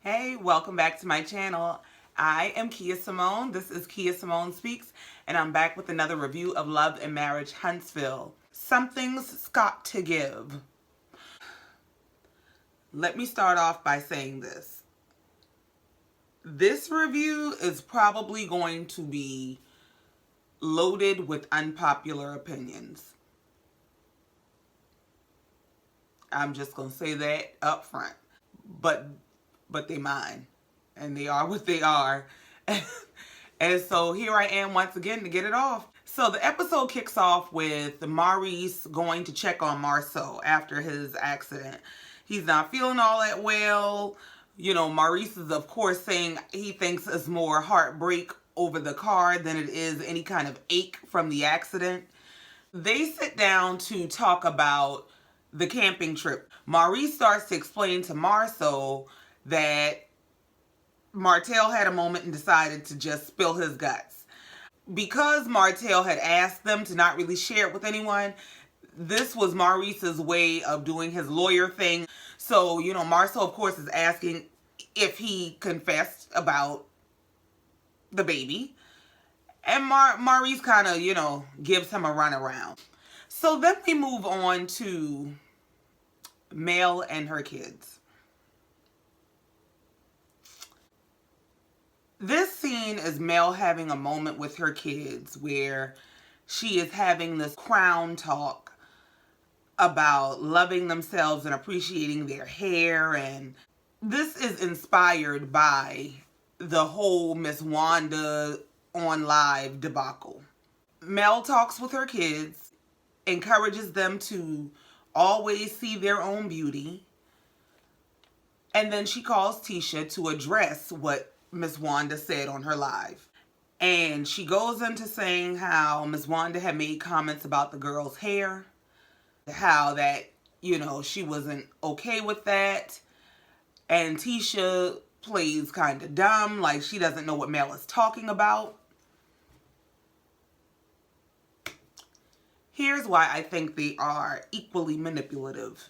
Hey, welcome back to my channel. I am Kia Simone. This is Kia Simone Speaks, and I'm back with another review of Love and Marriage Huntsville. Something's got to give. Let me start off by saying this. This review is probably going to be loaded with unpopular opinions. I'm just going to say that up front. But they mine, and they are what they are. And so here I am once again to get it off. So the episode kicks off with Maurice going to check on Marceau after his accident. He's not feeling all that well. You know, Maurice is of course saying he thinks it's more heartbreak over the car than it is any kind of ache from the accident. They sit down to talk about the camping trip. Maurice starts to explain to Marceau that Martel had a moment and decided to just spill his guts. Because Martel had asked them to not really share it with anyone, this was Maurice's way of doing his lawyer thing. So, you know, Marceau, of course, is asking if he confessed about the baby. And Maurice kind of, you know, gives him a runaround. So then we move on to Mel and her kids. This scene is Mel having a moment with her kids where she is having this crown talk about loving themselves and appreciating their hair. And this is inspired by the whole Miss Wanda on live debacle. Mel talks with her kids, encourages them to always see their own beauty. And then she calls Tisha to address what Miss Wanda said on her live. And she goes into saying how Miss Wanda had made comments about the girl's hair, how that, you know, she wasn't okay with that. And Tisha plays kind of dumb, like she doesn't know what Mel is talking about. Here's why I think they are equally manipulative.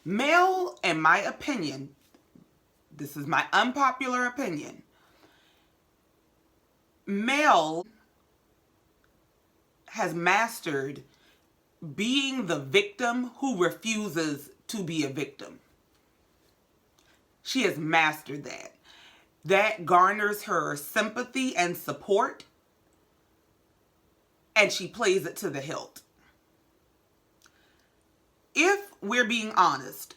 Mel, in my opinion, this is my unpopular opinion, Mel has mastered being the victim who refuses to be a victim. She has mastered that. That garners her sympathy and support, and she plays it to the hilt. If we're being honest,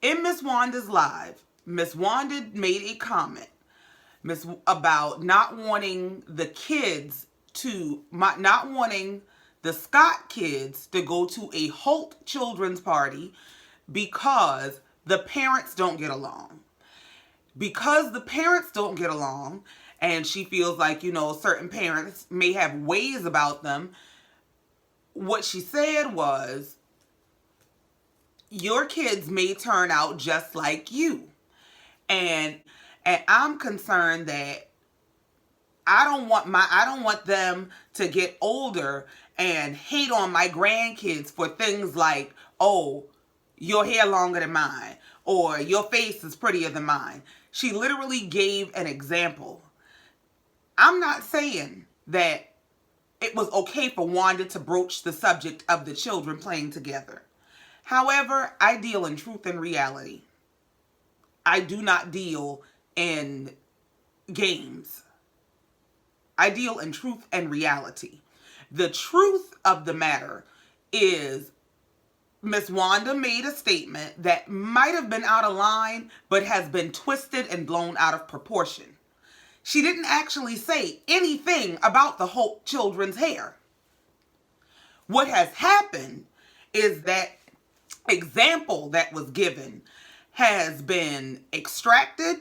in Miss Wanda's live, Miss Wanda made a comment about not wanting the kids to, not wanting the Scott kids to go to a Holt children's party because the parents don't get along. Because the parents don't get along, and she feels like, you know, certain parents may have ways about them, what she said was, your kids may turn out just like you. And I'm concerned that I don't want them to get older and hate on my grandkids for things like, oh, your hair longer than mine, or your face is prettier than mine. She literally gave an example. I'm not saying that it was okay for Wanda to broach the subject of the children playing together. However, I deal in truth and reality. I do not deal in games. I deal in truth and reality. The truth of the matter is Miss Wanda made a statement that might have been out of line, but has been twisted and blown out of proportion. She didn't actually say anything about the Holt children's hair. What has happened is that example that was given has been extracted,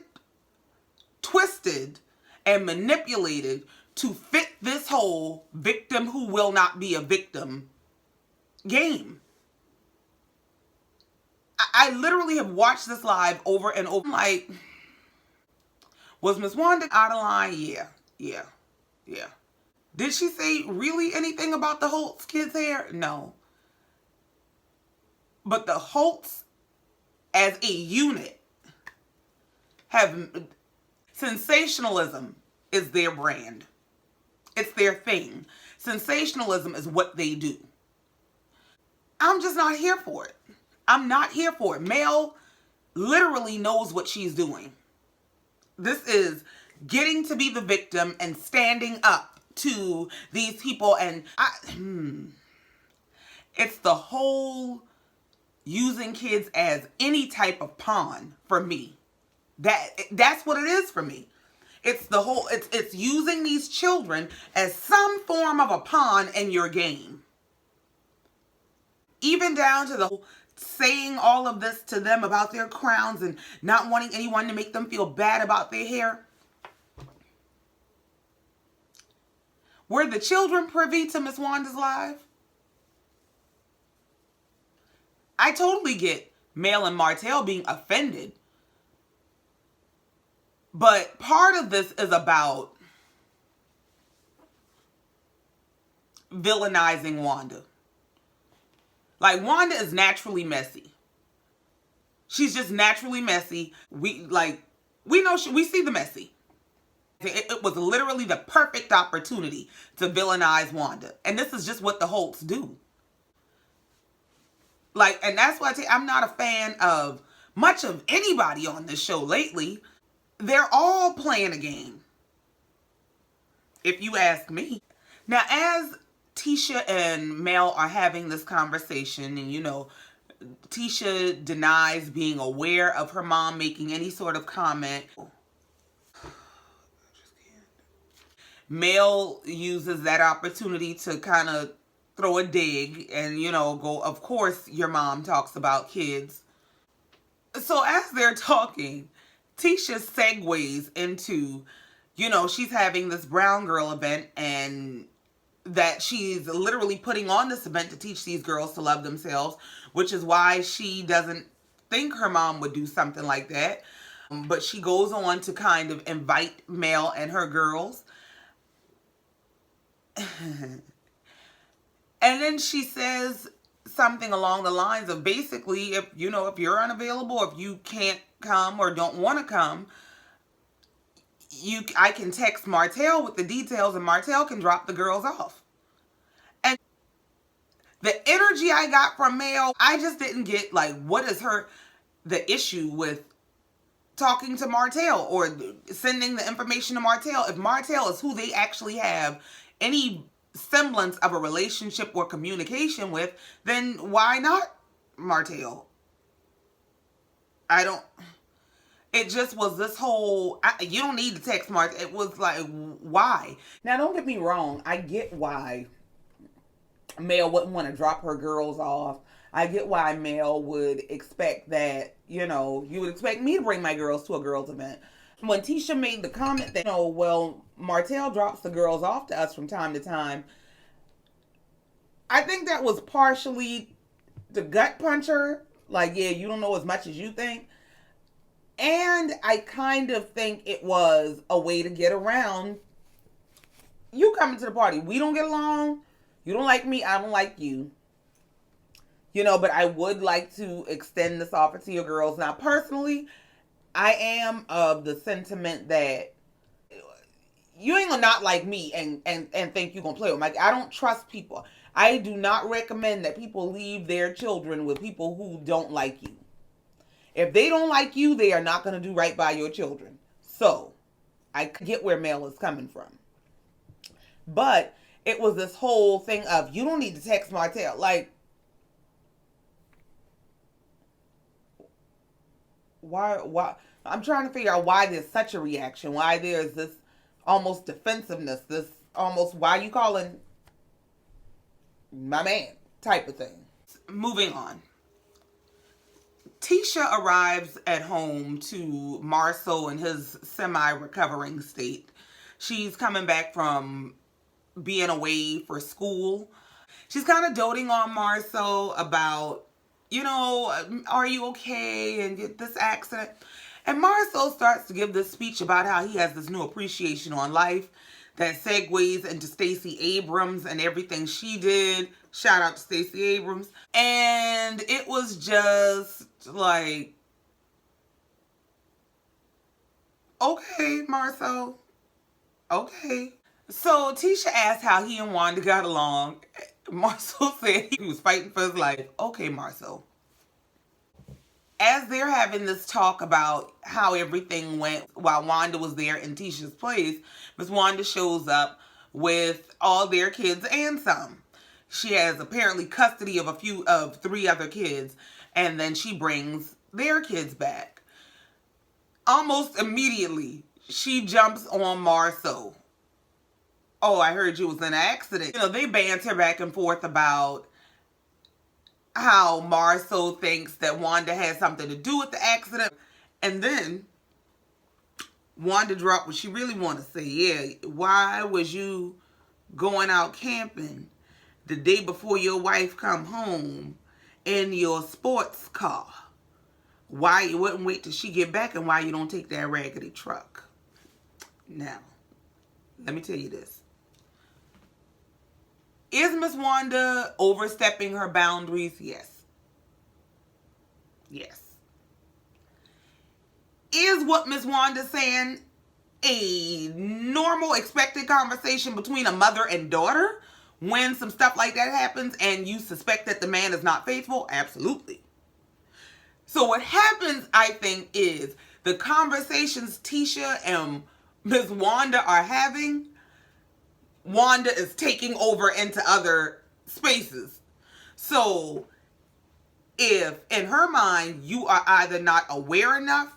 twisted, and manipulated to fit this whole victim who will not be a victim game. I literally have watched this live over and over. I'm like, was Miss Wanda out of line? Yeah. Did she say really anything about the Holtz kids' hair? No. But the Holtz as a unit have sensationalism is their brand. It's their thing. Sensationalism is what they do. I'm just not here for it. I'm not here for it. Mel literally knows what she's doing. This is getting to be the victim and standing up to these people. And it's the whole using kids as any type of pawn for me. That's what it is for me. It's the whole, it's using these children as some form of a pawn in your game. Even down to the whole saying all of this to them about their crowns and not wanting anyone to make them feel bad about their hair. Were the children privy to Miss Wanda's live? I totally get Mel and Martell being offended. But part of this is about villainizing Wanda. Like, Wanda is naturally messy. She's just naturally messy. We know we see the messy. It was literally the perfect opportunity to villainize Wanda. And this is just what the Holts do. Like, and that's why I'm not a fan of much of anybody on this show lately. They're all playing a game, if you ask me. Now, as Tisha and Mel are having this conversation, and you know, Tisha denies being aware of her mom making any sort of comment. Mel uses that opportunity to kind of throw a dig and, you know, go, of course your mom talks about kids. So as they're talking, Tisha segues into, you know, she's having this brown girl event and that she's literally putting on this event to teach these girls to love themselves, which is why she doesn't think her mom would do something like that. But she goes on to kind of invite Mel and her girls. And then she says something along the lines of basically, if you're unavailable, if you can't come or don't want to come, I can text Martell with the details and Martell can drop the girls off. And the energy I got from Mel, I just didn't get, like, what is the issue with talking to Martell or sending the information to Martell? If Martell is who they actually have any semblance of a relationship or communication with, then why not Martell? It just was this whole, you don't need to text Martell. It was like, why? Now, don't get me wrong. I get why Mel wouldn't want to drop her girls off. I get why Mel would expect that, you would expect me to bring my girls to a girls event. When Tisha made the comment that, well, Martell drops the girls off to us from time to time, I think that was partially the gut puncher. Like, yeah, you don't know as much as you think. And I kind of think it was a way to get around, you coming to the party. We don't get along. You don't like me. I don't like you. But I would like to extend this offer to your girls. Now, personally, I am of the sentiment that you ain't gonna not like me and think you're gonna play with me. Like, I don't trust people. I do not recommend that people leave their children with people who don't like you. If they don't like you, they are not gonna do right by your children. So, I get where Mel is coming from. But it was this whole thing of, you don't need to text Martell. Like, why? I'm trying to figure out why there's such a reaction. Why there's this almost defensiveness. This almost, why you calling my man type of thing. Moving on. Tisha arrives at home to Marceau in his semi-recovering state. She's coming back from being away for school. She's kind of doting on Marceau about, are you okay? And get this accident. And Marceau starts to give this speech about how he has this new appreciation on life that segues into Stacey Abrams and everything she did. Shout out to Stacey Abrams. And it was just like, Okay, Marcel. Okay. So Tisha asked how he and Wanda got along. Marcel said he was fighting for his life. Okay, Marcel. As they're having this talk about how everything went while Wanda was there in Tisha's place, Miss Wanda shows up with all their kids and some. She has apparently custody of three other kids, and then she brings their kids back. Almost immediately, she jumps on Marceau. Oh, I heard you was in an accident. They banter back and forth about how Marceau thinks that Wanda had something to do with the accident. And then Wanda dropped what she really wanted to say. Yeah, why was you going out camping the day before your wife come home in your sports car? Why you wouldn't wait till she get back, and why you don't take that raggedy truck? Now, let me tell you this. Is Miss Wanda overstepping her boundaries? Yes. Yes. Is what Miss Wanda saying a normal expected conversation between a mother and daughter when some stuff like that happens and you suspect that the man is not faithful? Absolutely. So what happens, I think, is the conversations Tisha and Miss Wanda are having, Wanda is taking over into other spaces. So if in her mind you are either not aware enough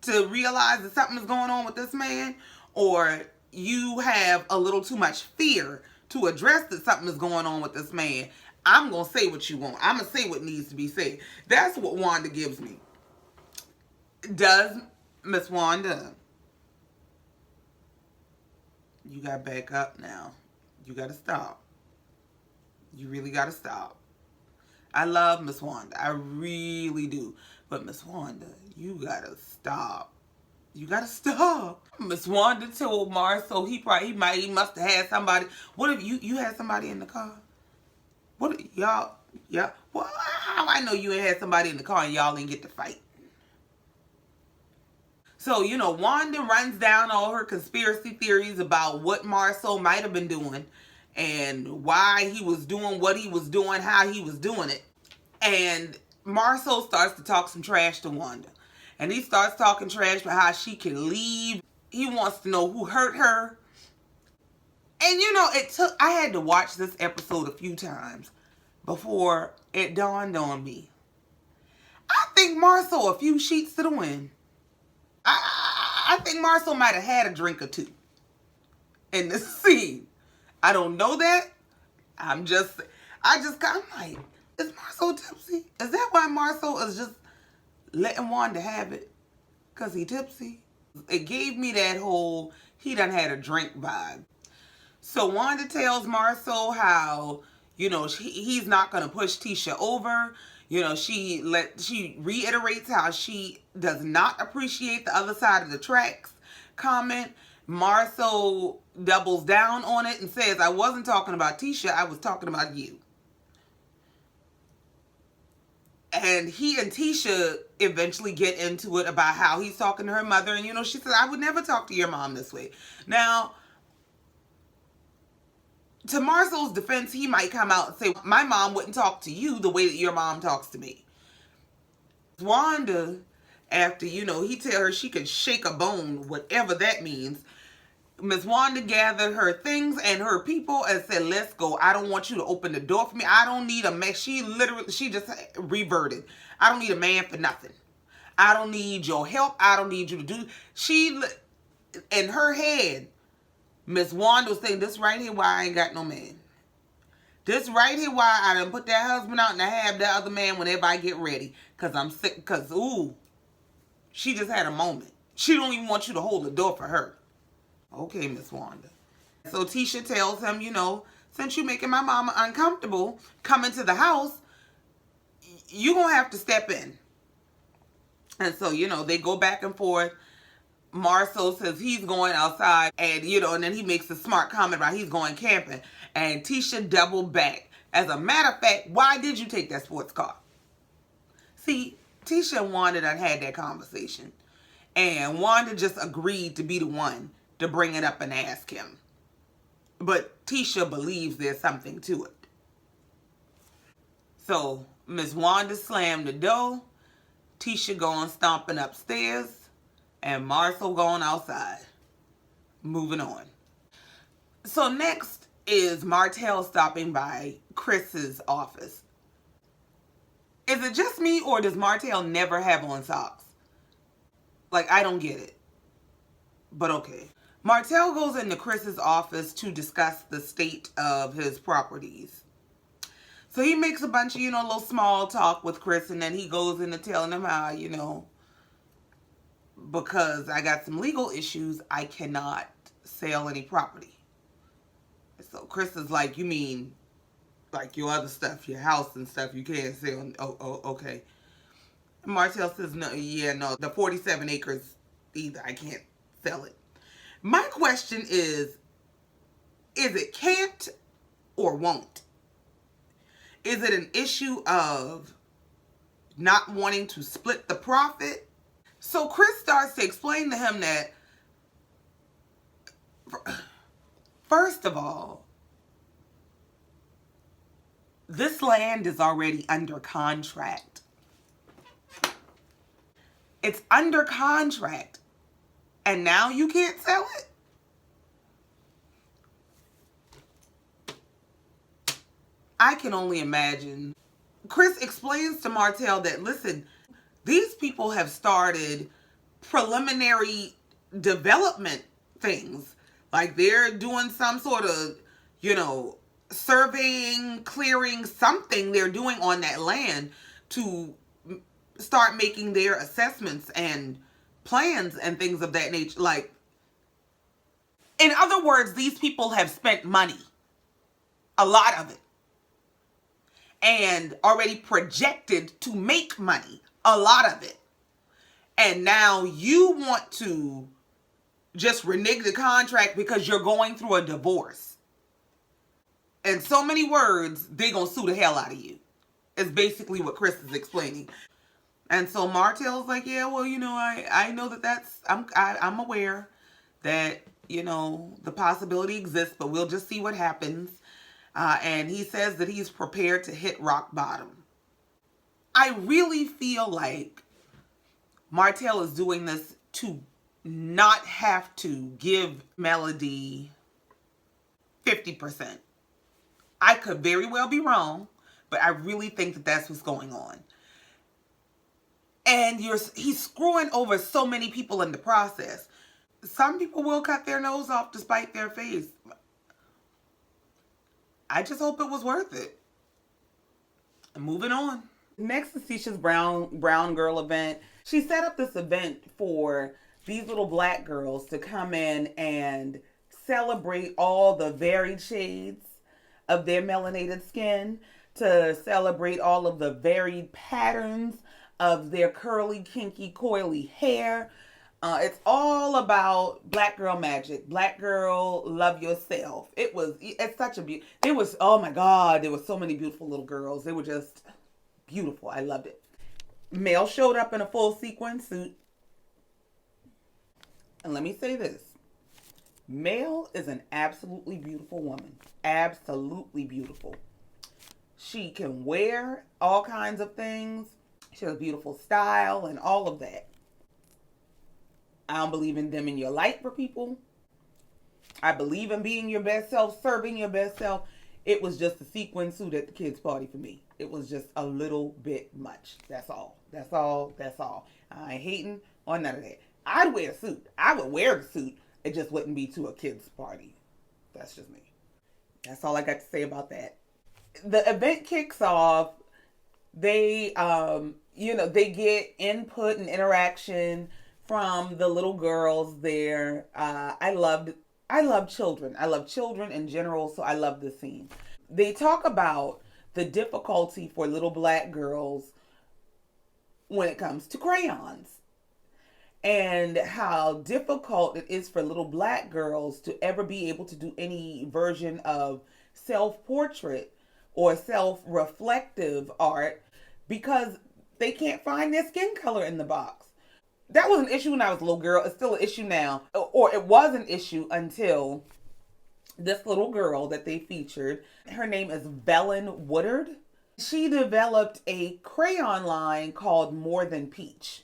to realize that something is going on with this man, or you have a little too much fear to address that something is going on with this man, I'm going to say what you want. I'm going to say what needs to be said. That's what Wanda gives me. Does Miss Wanda? You got to back up now. You got to stop. You really got to stop. I love Miss Wanda. I really do. But Miss Wanda, you got to stop. You got to stop. Miss Wanda told Marceau he must have had somebody. What if you had somebody in the car? What y'all? Well, how I know you ain't had somebody in the car and y'all didn't get to fight? So, Wanda runs down all her conspiracy theories about what Marceau might have been doing and why he was doing what he was doing, how he was doing it. And Marceau starts to talk some trash to Wanda. And he starts talking trash about how she can leave. He wants to know who hurt her. And I had to watch this episode a few times before it dawned on me. I think Marceau a few sheets to the wind. I think Marceau might have had a drink or two in this scene. I don't know that. I'm like, is Marceau tipsy? Is that why Marceau is just letting Wanda have it? Because he tipsy? It gave me that whole he done had a drink vibe. So Wanda tells Marceau how, he's not going to push Tisha over. She reiterates how she does not appreciate the other side of the tracks comment. Marceau doubles down on it and says, I wasn't talking about Tisha, I was talking about you. And he and Tisha eventually get into it about how he's talking to her mother. And, she says, I would never talk to your mom this way. Now, to Marceau's defense, he might come out and say, my mom wouldn't talk to you the way that your mom talks to me. Wanda, after, he tell her she can shake a bone, whatever that means, Miss Wanda gathered her things and her people and said, let's go. I don't want you to open the door for me. I don't need a man. She just reverted. I don't need a man for nothing. I don't need your help. I don't need you to do. In her head, Miss Wanda was saying, this right here why I ain't got no man. This right here why I done put that husband out and I have that other man whenever I get ready. Because I'm sick. Because, she just had a moment. She don't even want you to hold the door for her. Okay, Miss Wanda. So Tisha tells him, since you making my mama uncomfortable coming to the house, you going to have to step in. And so, they go back and forth. Marceau says he's going outside and, and then he makes a smart comment about he's going camping. And Tisha doubled back. As a matter of fact, why did you take that sports car? See, Tisha and Wanda done had that conversation. And Wanda just agreed to be the one to bring it up and ask him. But Tisha believes there's something to it. So Miss Wanda slammed the door, Tisha going stomping upstairs, and Marcel going outside. Moving on. So next is Martell stopping by Chris's office. Is it just me, or does Martell never have on socks? Like, I don't get it. But okay. Martell goes into Chris's office to discuss the state of his properties. So he makes a bunch of, little small talk with Chris, and then he goes into telling him how, because I got some legal issues, I cannot sell any property. So Chris is like, you mean like your other stuff, your house and stuff, you can't sell? Oh, okay. And Martell says, no, the 47 acres either, I can't sell it. My question is it can't or won't? Is it an issue of not wanting to split the profit? So Chris starts to explain to him that, first of all, this land is already under contract. It's under contract. And now you can't sell it? I can only imagine. Chris explains to Martell that, listen, these people have started preliminary development things. Like they're doing some sort of, surveying, clearing, something they're doing on that land to start making their assessments and plans and things of that nature. Like, in other words, these people have spent money, a lot of it, and already projected to make money, a lot of it. And now you want to just renege the contract because you're going through a divorce. In so many words, they're going to sue the hell out of you. Is basically what Chris is explaining. And so Martell's like, yeah, well, I know I'm aware that, the possibility exists, but we'll just see what happens. And he says that he's prepared to hit rock bottom. I really feel like Martell is doing this to not have to give Melody 50%. I could very well be wrong, but I really think that that's what's going on. And he's screwing over so many people in the process. Some people will cut their nose off to spite their face. I just hope it was worth it. Moving on. Next is Tisha's brown girl event. She set up this event for these little black girls to come in and celebrate all the varied shades of their melanated skin, to celebrate all of the varied patterns of their curly, kinky, coily hair. It's all about black girl magic. Black girl, love yourself. It's such a beauty. Oh my God, there were so many beautiful little girls. They were just beautiful. I loved it. Mel showed up in a full sequin suit. And let me say this. Mel is an absolutely beautiful woman. Absolutely beautiful. She can wear all kinds of things. She has beautiful style and all of that. I don't believe in dimming your light for people. I believe in being your best self, serving your best self. It was just a sequin suit at the kids' party for me. It was just a little bit much. That's all. That's all. That's all. I ain't hating on none of that. I'd wear a suit. I would wear the suit. It just wouldn't be to a kids' party. That's just me. That's all I got to say about that. The event kicks off. They, they get input and interaction from the little girls there. I love children. I love children in general, so I love this scene. They talk about the difficulty for little black girls when it comes to crayons, and how difficult it is for little black girls to ever be able to do any version of self-portrait or self-reflective art because they can't find their skin color in the box. That was an issue when I was a little girl. It's still an issue now. Or it was an issue until this little girl that they featured. Her name is Belen Woodard. She developed a crayon line called More Than Peach.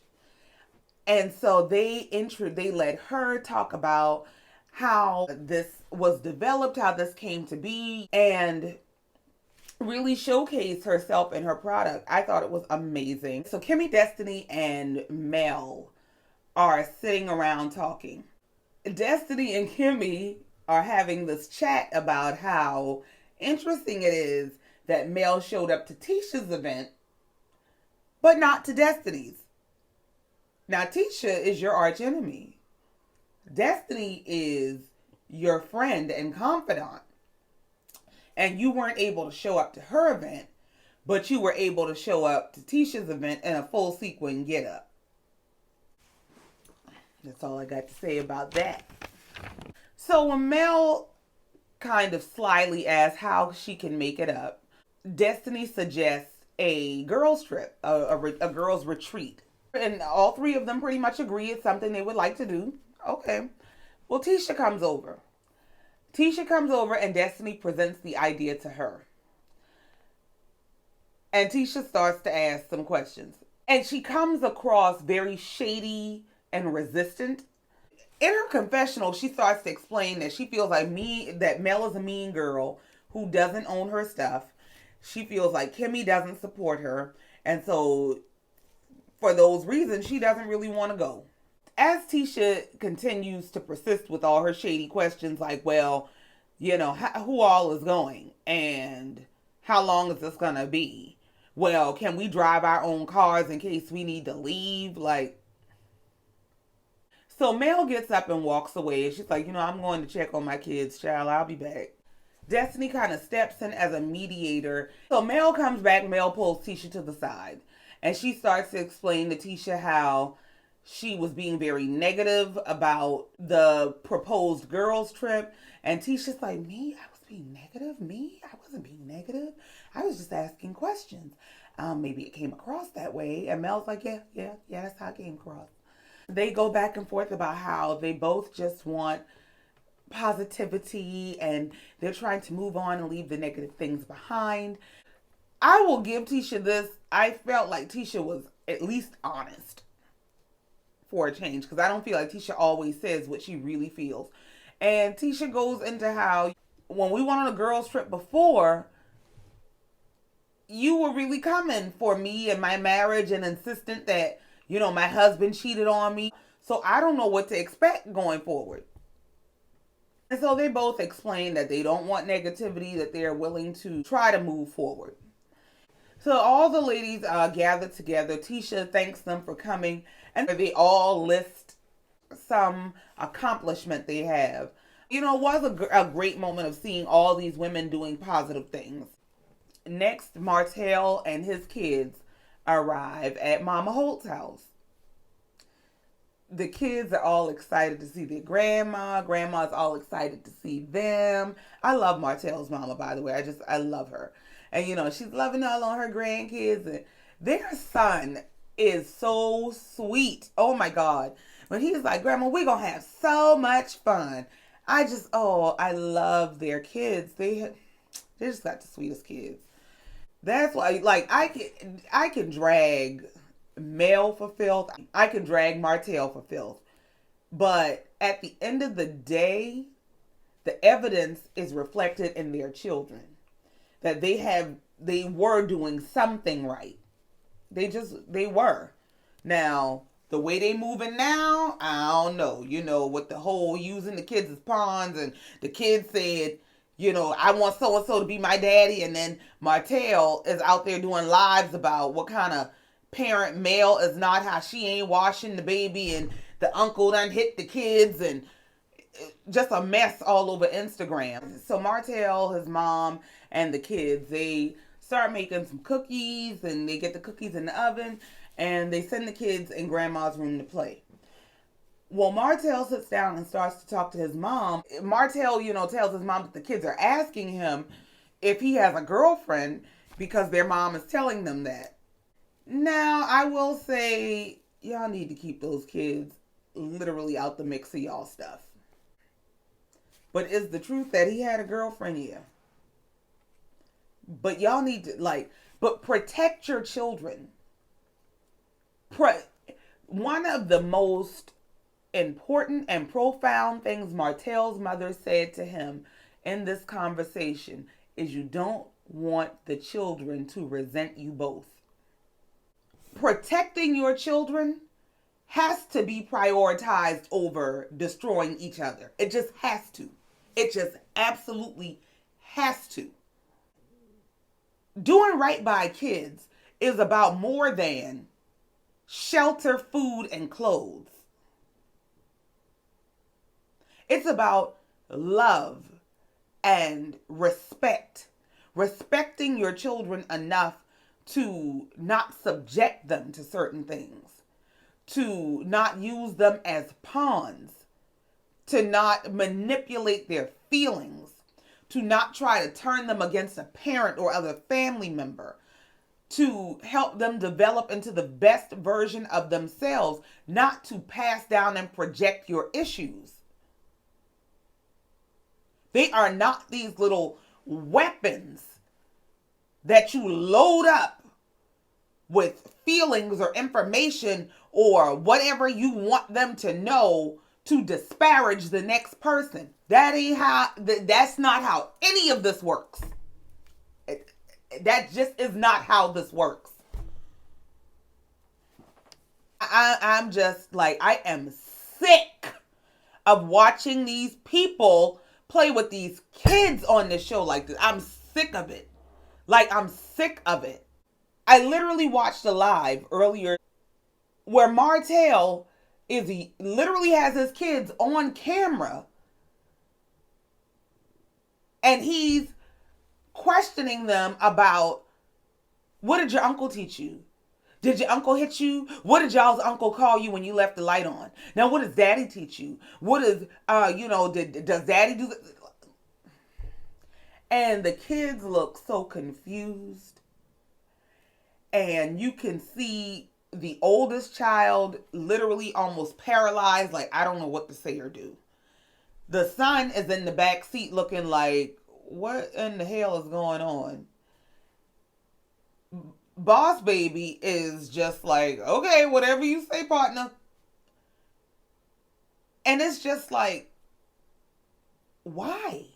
And so they let her talk about how this was developed, how this came to be, and really showcase herself and her product. I thought it was amazing. So Kimmy, Destiny, and Mel are sitting around talking. Destiny and Kimmy are having this chat about how interesting it is that Mel showed up to Tisha's event, but not to Destiny's. Now, Tisha is your arch enemy. Destiny is your friend and confidant. And you weren't able to show up to her event, but you were able to show up to Tisha's event in a full sequin get-up. That's all I got to say about that. So when Mel kind of slyly asks how she can make it up, Destiny suggests a girls' trip, a girls' retreat. And all three of them pretty much agree it's something they would like to do. Okay. Well, Tisha comes over. And Destiny presents the idea to her. And Tisha starts to ask some questions. And she comes across very shady and resistant. In her confessional, she starts to explain that she feels like that Mel is a mean girl who doesn't own her stuff. She feels like Kimmy doesn't support her. And so for those reasons, she doesn't really want to go. As Tisha continues to persist with all her shady questions like, well, who all is going? And how long is this going to be? Well, can we drive our own cars in case we need to leave? So Mel gets up and walks away. And she's like, I'm going to check on my kids, child. I'll be back. Destiny kind of steps in as a mediator. So Mel comes back. Mel pulls Tisha to the side. And she starts to explain to Tisha how she was being very negative about the proposed girls' trip. And Tisha's like, me? I was being negative? Me? I wasn't being negative. I was just asking questions. Maybe it came across that way. And Mel's like, yeah, that's how it came across. They go back and forth about how they both just want positivity and they're trying to move on and leave the negative things behind. I will give Tisha this. I felt like Tisha was at least honest for a change, because I don't feel like Tisha always says what she really feels. And Tisha goes into how when we went on a girls' trip before, you were really coming for me and my marriage and insistent that, my husband cheated on me. So I don't know what to expect going forward. And so they both explain that they don't want negativity, that they're willing to try to move forward. So all the ladies gather together. Tisha thanks them for coming, and they all list some accomplishment they have. It was a great moment of seeing all these women doing positive things. Next, Martell and his kids arrive at Mama Holt's house. The kids are all excited to see their grandma. Grandma's all excited to see them. I love Martell's mama, by the way. I love her. And, she's loving all on her grandkids. And their son is so sweet. Oh, my God. When he's like, Grandma, we're going to have so much fun. I love their kids. They just got the sweetest kids. That's why, I can drag Mel for filth. I can drag Martell for filth. But at the end of the day, the evidence is reflected in their children. That they were doing something right. They were. Now, the way they moving now, I don't know. With the whole using the kids as pawns, and the kids said, I want so-and-so to be my daddy. And then Martell is out there doing lives about what kind of parent Mel is not, how she ain't washing the baby, and the uncle done hit the kids, and just a mess all over Instagram. So Martell, his mom, and the kids, they start making some cookies, and they get the cookies in the oven, and they send the kids in Grandma's room to play. Well, Martell sits down and starts to talk to his mom. Martell, tells his mom that the kids are asking him if he has a girlfriend because their mom is telling them that. Now, I will say y'all need to keep those kids literally out the mix of y'all stuff. But is the truth that he had a girlfriend? Yeah. But y'all need to, like, but protect your children. One of the most important and profound things Martell's mother said to him in this conversation is you don't want the children to resent you both. Protecting your children has to be prioritized over destroying each other. It just has to. It just absolutely has to. Doing right by kids is about more than shelter, food, and clothes. It's about love and respect. Respecting your children enough to not subject them to certain things, to not use them as pawns, to not manipulate their feelings, to not try to turn them against a parent or other family member, to help them develop into the best version of themselves, not to pass down and project your issues. They are not these little weapons that you load up with feelings or information or whatever you want them to know to disparage the next person. That's not how any of this works. That just is not how this works. I'm just like, I am sick of watching these people play with these kids on this show like this. I'm sick of it. Like, I'm sick of it. I literally watched a live earlier where Martell literally has his kids on camera and he's questioning them about, what did your uncle teach you? Did your uncle hit you? What did y'all's uncle call you when you left the light on? Now, what does daddy teach you? What is, does daddy do this? And the kids look so confused. And you can see the oldest child literally almost paralyzed, like, I don't know what to say or do. The son is in the back seat looking like, what in the hell is going on? Boss baby is just like, okay, whatever you say, partner. And it's just like, why?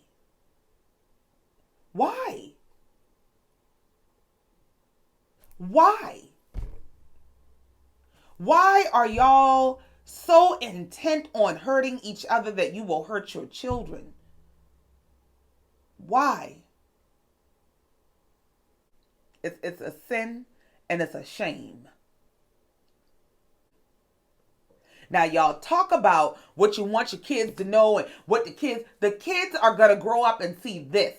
Why? Why? Why are y'all so intent on hurting each other that you will hurt your children? Why? It's a sin and it's a shame. Now, y'all talk about what you want your kids to know and what the kids are going to grow up and see this.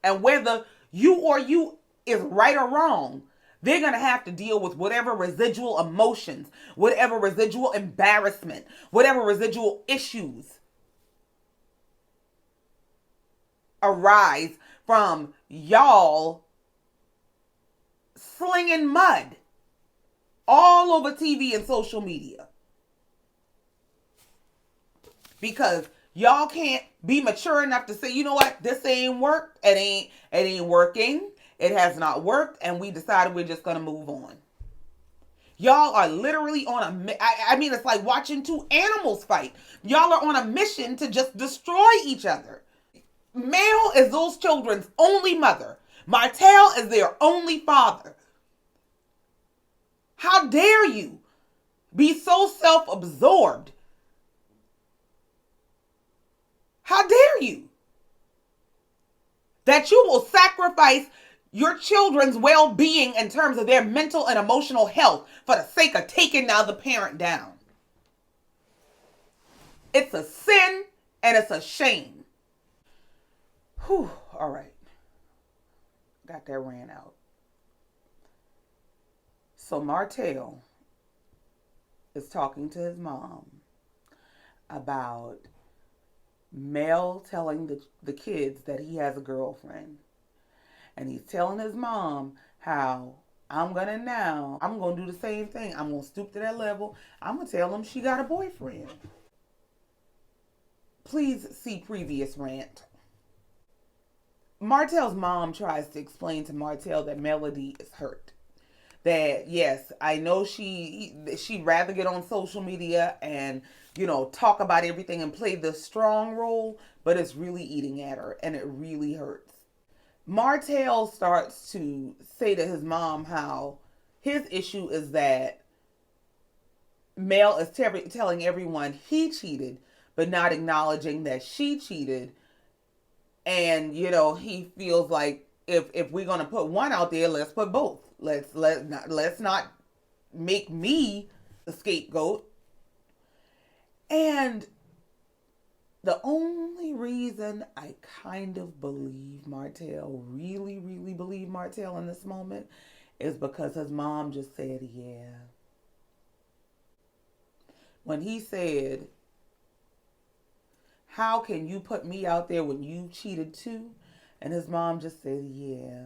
And whether you is right or wrong, they're going to have to deal with whatever residual emotions, whatever residual embarrassment, whatever residual issues arise from y'all slinging mud all over TV and social media. Because y'all can't be mature enough to say, you know what, this ain't worked. It ain't working. It has not worked. And we decided we're just going to move on. Y'all are literally on I mean, it's like watching two animals fight. Y'all are on a mission to just destroy each other. Mel is those children's only mother. Martell is their only father. How dare you be so self-absorbed? How dare you? That you will sacrifice your children's well-being in terms of their mental and emotional health for the sake of taking the other parent down. It's a sin and it's a shame. Whew, all right. Got that rant out. So Martell is talking to his mom about Mel telling the kids that he has a girlfriend. And he's telling his mom how I'm gonna do the same thing. I'm gonna stoop to that level. I'm gonna tell him she got a boyfriend. Please see previous rant. Martell's mom tries to explain to Martell that Melody is hurt. That yes, I know she'd rather get on social media and talk about everything and play the strong role, but it's really eating at her and it really hurts. Martell starts to say to his mom how his issue is that Mel is telling everyone he cheated, but not acknowledging that she cheated. And he feels like if we're gonna put one out there, let's put both. Let's not make me the scapegoat. And the only reason I kind of believe Martell, really, really believe Martell in this moment, is because his mom just said, yeah. When he said, how can you put me out there when you cheated too? And his mom just said, yeah.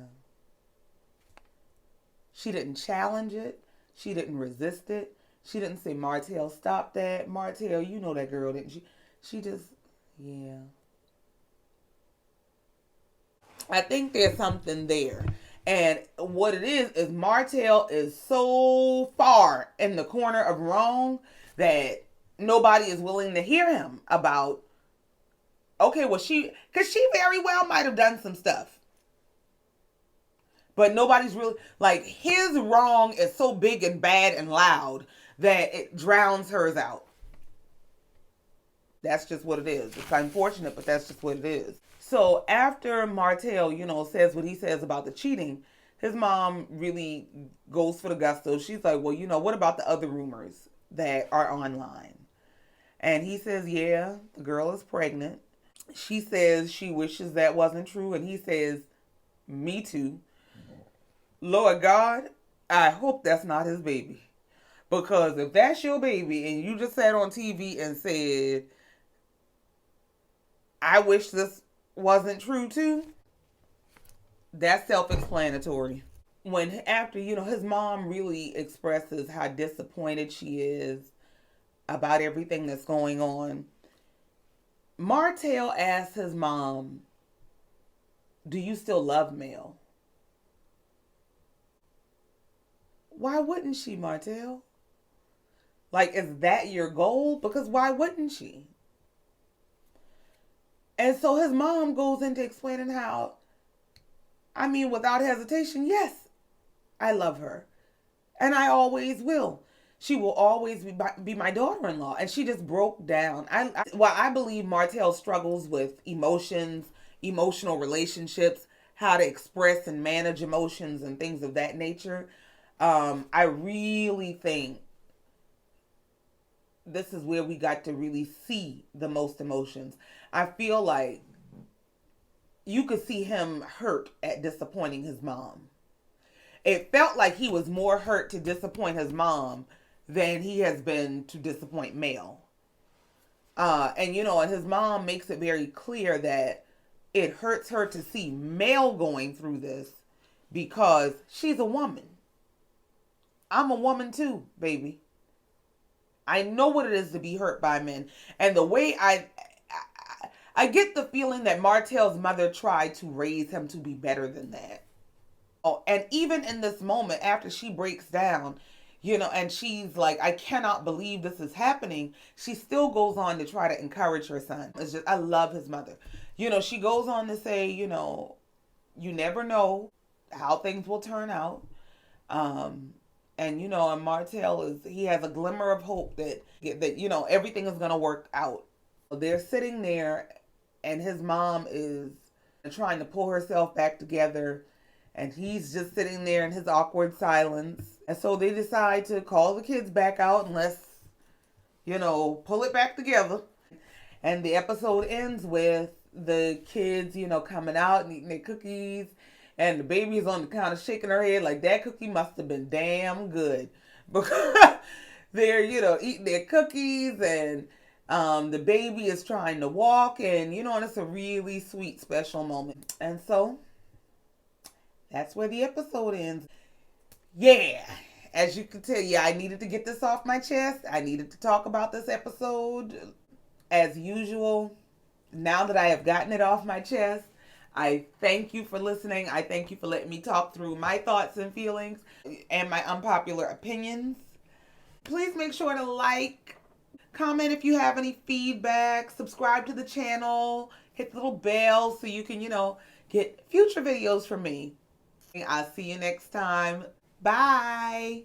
She didn't challenge it. She didn't resist it. She didn't say, Martell, stop that. Martell, you know that girl, didn't you? She just, yeah. I think there's something there. And what it is Martell is so far in the corner of wrong that nobody is willing to hear him about, okay, well, because she very well might have done some stuff. But nobody's really, like, his wrong is so big and bad and loud that it drowns hers out. That's just what it is. It's unfortunate, but that's just what it is. So after Martell, says what he says about the cheating, his mom really goes for the gusto. She's like, well, what about the other rumors that are online? And he says, yeah, the girl is pregnant. She says she wishes that wasn't true. And he says, me too. Lord God, I hope that's not his baby. Because if that's your baby and you just sat on TV and said, I wish this wasn't true too, that's self-explanatory. After his mom really expresses how disappointed she is about everything that's going on, Martell asks his mom, do you still love Mel? Why wouldn't she, Martell? Like, is that your goal? Because why wouldn't she? And so his mom goes into explaining how, without hesitation, yes, I love her. And I always will. She will always be my daughter-in-law. And she just broke down. I believe Martell struggles with emotions, emotional relationships, how to express and manage emotions and things of that nature. I really think this is where we got to really see the most emotions. I feel like you could see him hurt at disappointing his mom. It felt like he was more hurt to disappoint his mom than he has been to disappoint Mel. And his mom makes it very clear that it hurts her to see Mel going through this because she's a woman. I'm a woman too, baby. I know what it is to be hurt by men. And the way I get the feeling that Martell's mother tried to raise him to be better than that. Oh, and even in this moment, after she breaks down, and she's like, I cannot believe this is happening, she still goes on to try to encourage her son. It's just, I love his mother. She goes on to say, you never know how things will turn out. And Martell he has a glimmer of hope that everything is going to work out. They're sitting there and his mom is trying to pull herself back together and he's just sitting there in his awkward silence. And so they decide to call the kids back out and let's, pull it back together. And the episode ends with the kids, coming out and eating their cookies. And the baby is on the counter shaking her head like that cookie must have been damn good. Because they're, eating their cookies and the baby is trying to walk. And, and it's a really sweet, special moment. And so that's where the episode ends. Yeah, as you can tell, yeah, I needed to get this off my chest. I needed to talk about this episode as usual. Now that I have gotten it off my chest, I thank you for listening. I thank you for letting me talk through my thoughts and feelings and my unpopular opinions. Please make sure to like, comment if you have any feedback, subscribe to the channel, hit the little bell so you can, get future videos from me. I'll see you next time. Bye.